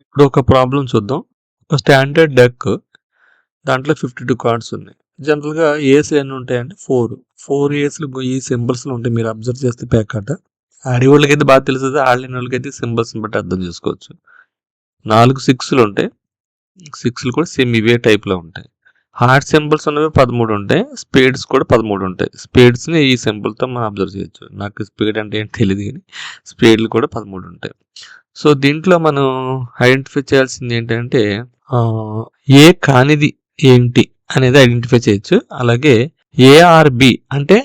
ఇప్పుడు ఒక ప్రాబ్లం చూద్దాం. ఒక స్టాండర్డ్ డెక్ దాంట్లో 52 కార్డ్స్ ఉన్నాయి. జనరల్గా ఏస్ ఎన్ని ఉంటాయంటే 4 ఏస్లు ఈ సింబల్స్లో ఉంటాయి. మీరు అబ్జర్వ్ చేస్తే ప్యాక్ కార్డ్ ఆడి వాళ్ళకైతే బాగా తెలుస్తుంది, ఆడలేని వాళ్ళకైతే సింబల్స్ని బట్టి అర్థం చేసుకోవచ్చు. 4 6లు ఉంటాయి. 6లు కూడా సేమ్ ఇవే టైప్లో ఉంటాయి. హార్ట్ సింబల్స్ ఉన్నవి 13 ఉంటాయి. స్పేడ్స్ కూడా 13 ఉంటాయి. స్పేడ్స్ని ఈ సింబల్తో మనం అబ్జర్వ్ చేయొచ్చు. నాకు స్పేడ్ అంటే ఏంటి తెలియదు, కానీ స్పేడ్లు కూడా 13 ఉంటాయి. సో దీంట్లో మనం ఐడెంటిఫై చేయాల్సింది ఏంటంటే ఏ కానిది ఏంటి అనేది ఐడెంటిఫై చేయొచ్చు. అలాగే ఏఆర్బి అంటే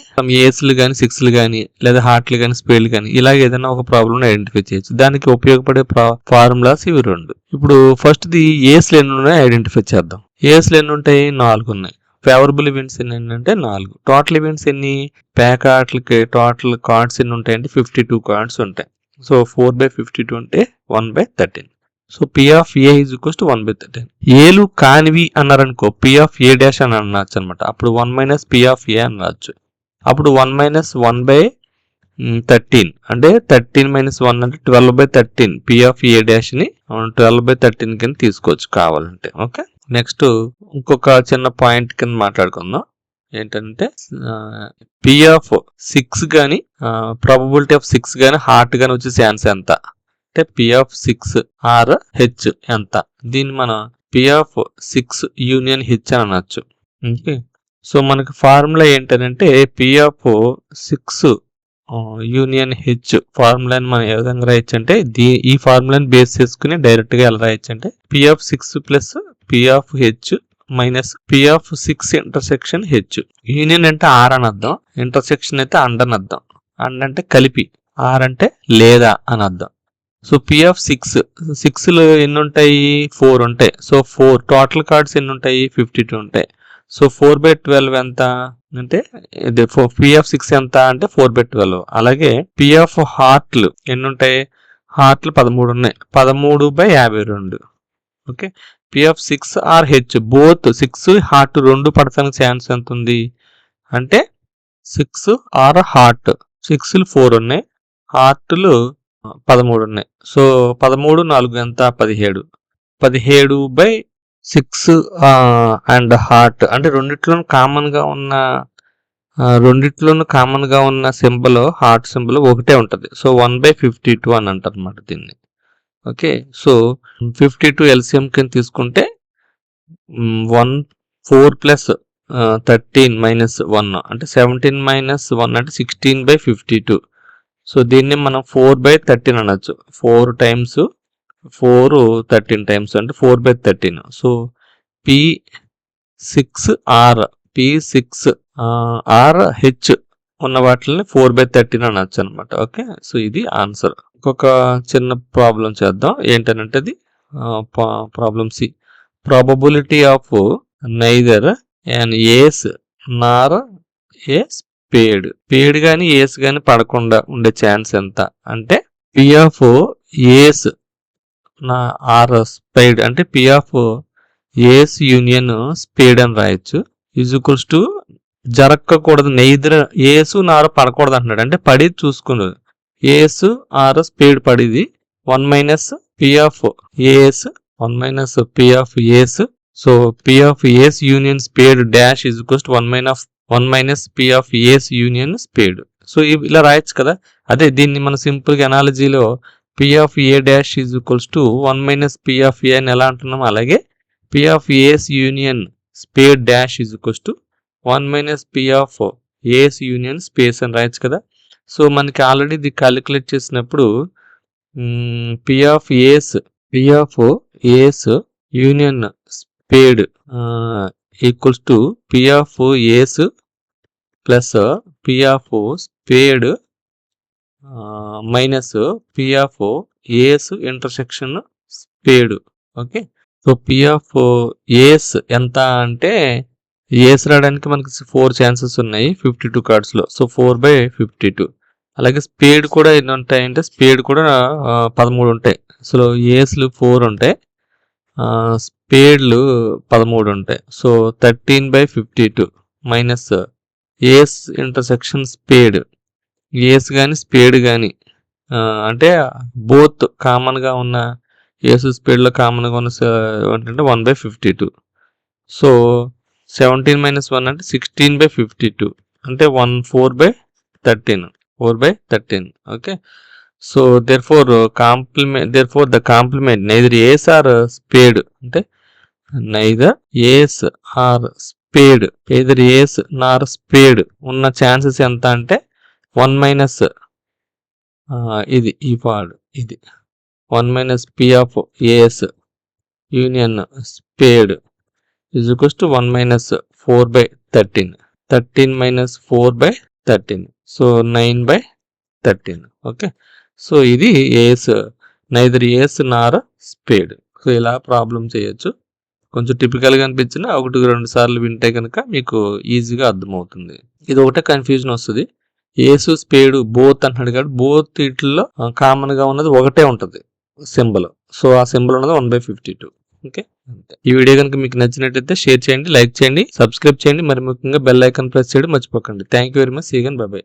ఏస్లు కానీ 6లు కానీ లేదా హార్ట్లు కానీ స్పేడ్లు కానీ ఇలాగ ఏదైనా ఒక ప్రాబ్లమ్ ఐడెంటిఫై చేయొచ్చు. దానికి ఉపయోగపడే ఫార్ములాస్ ఇవి 2. ఇప్పుడు ఫస్ట్ది ఏస్లు ఎన్ని ఉన్నాయో ఐడెంటిఫై చేద్దాం. ఏస్లు ఎన్ని ఉంటాయి? 4 ఉన్నాయి. ఫేవరబుల్ ఈవెంట్స్ ఎన్ని అంటే 4. టోటల్ ఈవెంట్స్ ఎన్ని? ప్యాక్ ఆటలకి టోటల్ కార్డ్స్ ఎన్ని ఉంటాయంటే 52 కార్డ్స్ ఉంటాయి. సో 4/52 అంటే 1/13. So P of A is equals to 1/13. ఏలు కానివి అన్నారనుకో P of A dash అని అనొచ్చు అనమాట. అప్పుడు 1 minus P of A అనొచ్చు. అప్పుడు 1 minus 1/13 అంటే 13 minus 1 అంటే 12/13. P of A dash ని 12/13 కింద తీసుకోవచ్చు కావాలంటే. ఓకే, నెక్స్ట్ ఇంకొక చిన్న పాయింట్ కింద మాట్లాడుకుందాం. ఏంటంటే P of 6 కానీ ప్రాబబిలిటీ ఆఫ్ 6 కానీ హార్ట్ కానీ వచ్చే ఛాన్స్ ఎంత అంటే P of 6 ఆర్ హెచ్ ఎంత? దీన్ని మనం P of 6 యూనియన్ హెచ్ అని అనొచ్చు. ఓకే, సో మనకి ఫార్ములా ఏంటంటే P of 6 యూనియన్ హెచ్ ఫార్ములాని మనం ఏ విధంగా రాయొచ్చు అంటే ఈ ఫార్ములాని బేస్ చేసుకుని డైరెక్ట్గా ఎలా రాయొచ్చు అంటే P of 6 plus P of H minus P of 6 intersection H. Union అంటే ఆర్ అని అర్థం, ఇంటర్సెక్షన్ అయితే అండ్ అని అర్థం. అండ్ అంటే కలిపి, ఆర్ అంటే లేదా అని అర్థం. సో P of 6లో ఎన్ని ఉంటాయి? 4 ఉంటాయి. సో 4 టోటల్ కార్డ్స్ ఎన్ని ఉంటాయి? 52 ఉంటాయి. సో 4/12 ఎంత అంటే P of 6 ఎంత అంటే 4/12. అలాగే P of హార్ట్లు ఎన్ని ఉంటాయి? హార్ట్లు 13 ఉన్నాయి. 13/52. Okay, P of 6 or H both 6 heart 2 పడతానికి ఛాన్స్ ఎంత ఉంది అంటే 6 ఆర్ హార్ట్ 6లు 4 ఉన్నాయి, హార్ట్లు 13 ఉన్నాయి. సో 13 4 ఎంత? 17. 17/6 అండ్ హార్ట్ అంటే రెండిట్లోనూ కామన్ గా ఉన్న సింబల్ హార్ట్ సింబల్ ఒకటే ఉంటుంది. సో 1/52 అని అంటారు అన్నమాట దీన్ని. ఓకే, సో 52 ఎల్సిఎం కింద తీసుకుంటే 4 ప్లస్ 13 మైనస్ 1 అంటే 17 మైనస్ 1 అంటే 16/52. సో దీన్ని మనం 4/13 అనొచ్చు. 4 టైమ్స్ 4 13 టైమ్స్ అంటే 4/13. సో P6R ఉన్న వాటిని 4/13 అనొచ్చు అనమాట. ఓకే, సో ఇది ఆన్సర్. ఇంకొక చిన్న ప్రాబ్లం చేద్దాం. ఏంటంటే అది problem C. Probability of neither and ace nor a spade కానీ ఏస్ కానీ పడకుండా ఉండే ఛాన్స్ ఎంత అంటే P of ace or spade అంటే P of ace union spade అని రాయొచ్చు. ఈజ్ ఈక్వల్స్ టు జరగకూడదు, నెయిదర్ ఏసు నారు పడకూడదు అంటున్నాడు. అంటే పడి చూసుకున్నది ఏసు ఆర్ స్పేడ్ పడిది 1 minus P of ace 1 minus P of ace. So P of ace union spade dash is equals to 1 minus P of ace union spade. So ఇలా రాయొచ్చు కదా. అదే దీన్ని మన సింపుల్ గా అనాలజీలో P of A dash is equals to 1 minus P of A అని ఎలా అంటున్నాం, అలాగే P of ace union spade dash is equals to 1 minus P of ace union spade అని రాయొచ్చు కదా. సో మనకి ఆల్రెడీ ఇది క్యాలిక్యులేట్ చేసినప్పుడు P of ace union spade equals to P of ace plus P of spade minus P of ace intersection spade. Okay, so P of ace ఎంత అంటే ఏస్ రావడానికి మనకి 4 ఛాన్సెస్ ఉన్నాయి 52 కార్డ్స్ లో. సో 4/52. అలాగే స్పేడ్ కూడా ఎన్ని ఉంటాయంటే స్పేడ్ కూడా 13 ఉంటాయి. సో ఏస్లు 4 ఉంటాయి, స్పేడ్లు 13 ఉంటాయి. సో 13/52 మైనస్ ఏస్ ఇంటర్సెక్షన్ స్పేడ్. ఏస్ కానీ స్పేడ్ కానీ అంటే బోత్ కామన్ గా ఉన్న ఏసు స్పేడ్లో కామన్గా ఉన్న ఏంటంటే 1/52. సో 17 - 1 అంటే 16/52 అంటే 4/13. Okay. So therefore the complement neither ace or spade అంటే neither ace or spade either ace nor spade ఉన్న ఛాన్సెస్ ఎంత అంటే 1 మైనస్ ఇది ఈ పార్ట్ ఇది 1 - p of ace union spade is equals to 1 - 4/13. 13 - 4/13. So 9/13. Okay. So ఇది neither ఏస్ నార్ spade. So ఇలా problem చేయొచ్చు. కొంచెం టిపికల్గా అనిపించిన 1-2 సార్లు వింటే కనుక మీకు ఈజీగా అర్థమవుతుంది. ఇది ఒకటే కన్ఫ్యూజన్ వస్తుంది. ఏసు స్పేడు బోత్ అంటున్నాడు కాబట్టి బోత్ వీటిల్లో కామన్గా ఉన్నది ఒకటే ఉంటుంది సింబల్. సో ఆ సింబల్ ఉన్నది 1/52. ఓకే. అంతే. ఈ వీడియో కనుక మీకు నచ్చినట్టయితే షేర్ చేయండి, లైక్ చేయండి, సబ్స్క్రైబ్ చేయండి, మరి ముఖ్యంగా బెల్ ఐకాన్ ప్రెస్ చేయడం మర్చిపోకండి. Thank you very much. See you again. Bye by.